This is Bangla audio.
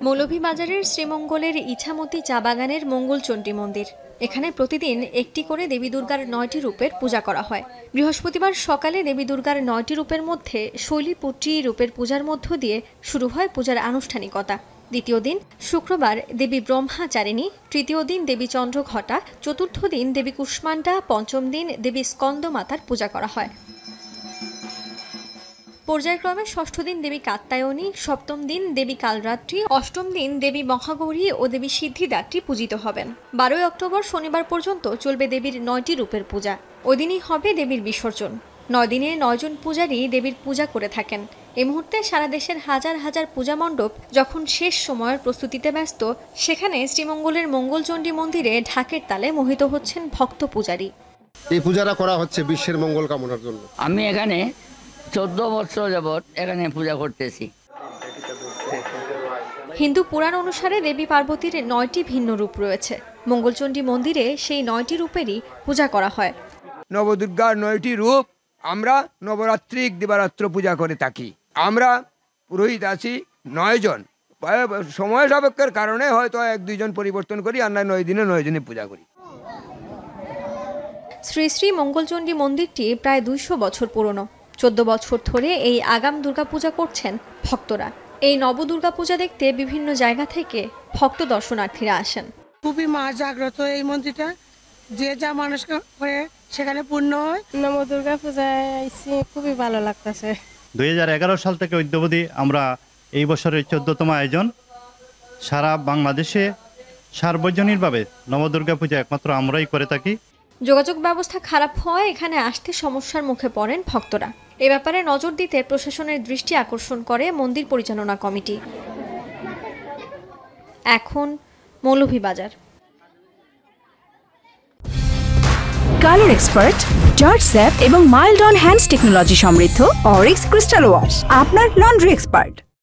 মৌলভীবাজারের শ্রীমঙ্গলের ইছামতি চা বাগানের মঙ্গলচণ্ডী মন্দির। এখানে প্রতিদিন একটি করে দেবী দুর্গার ৯টি রূপের পূজা করা হয়। বৃহস্পতিবার সকালে দেবী দুর্গার 9টি রূপের মধ্যে শৈলীপুত্রী রূপের পূজার মধ্য দিয়ে শুরু হয় পূজার আনুষ্ঠানিকতা। দ্বিতীয় দিন শুক্রবার দেবী ব্রহ্মাচারিণী, তৃতীয় দিন দেবী চন্দ্রঘটা, চতুর্থ দিন দেবী কুষ্মাণ্ডা, পঞ্চম দিন দেবী স্কন্দমাতার পূজা করা হয়। পর্যায়ক্রমে ষষ্ঠ দিন দেবী কাত্যায়নী, সপ্তম দিন দেবী কালরাত্রি, অষ্টম দিন দেবী মহাগৌরী ও দেবী সিদ্ধিদাত্রী পূজিত হবেন। 12 অক্টোবর শনিবার পর্যন্ত চলবে দেবীর 9টি রূপের পূজা। ওই দিনই হবে দেবীর বিসর্জন। 9 দিনে 9 জন পূজারী দেবীর পূজা করে থাকেন। এই মুহূর্তে সারা দেশের হাজার হাজার পূজা মণ্ডপ যখন শেষ সময়ের প্রস্তুতিতে ব্যস্ত, সেখানে শ্রীমঙ্গলের মঙ্গলচণ্ডী মন্দিরে ঢাকের তালে মোহিত হচ্ছেন ভক্ত পূজারী। এই পূজাটা করা হচ্ছে বিশ্বের মঙ্গল কামনার জন্য। আমি এখানে 14 বছর যাবৎ এখানে পূজা করতেছি। হিন্দু পুরাণ অনুসারে দেবী পার্বতীর 9টি ভিন্ন রূপ রয়েছে। মঙ্গলচণ্ডী মন্দিরে সেই 9টি রূপেরই পূজা করা হয়। নবদুর্গার 9টি রূপ আমরা নবরাত্রিক দিবারাত্র পূজা করে থাকি। আমরা পুরোহিত আছি 9 জন। সময় সাপেক্ষের কারণে হয়তো 1-2 জন পরিবর্তন করি, আর 9 দিনে 9 জনই পূজা করি। শ্রী শ্রী মঙ্গলচণ্ডী মন্দিরটি প্রায় 200 বছর পুরনো। 14 বছর ধরে এই আগাম দুর্গাপূজা করছেন ভক্তরা। এই নবদুর্গাপূজা দেখতে বিভিন্ন জায়গা থেকে ভক্ত দর্শনার্থীরা আসেন। খুবই মা জাগ্রত এই মন্দিরটা, যে যা মানুষ করে সেখানে পূর্ণ হয়। নবদুর্গা পূজায় আইসি, খুবই ভালো লাগতেছে। 2011 সাল থেকে অদ্যাবধি আমরা এই বছরের 14তম আয়োজন। সারা বাংলাদেশে সার্বজনীনভাবে নবদুর্গা পূজা একমাত্র আমরাই করে থাকি। যোগাযোগ ব্যবস্থা খারাপ হওয়ায় এখানে আসতে সমস্যার মুখে পড়েন ভক্তরা। এ ব্যাপারে নজর দিতে প্রশাসনের দৃষ্টি আকর্ষণ করে মন্দির পরিচালনা কমিটি। এখন Moulvibazar. Colour expert, George sap এবং মাইল্ড অন হ্যান্ডস টেকনোলজি সমৃদ্ধ অরিক্স ক্রিস্টাল ওয়াশ আপনার লন্ড্রি এক্সপার্ট।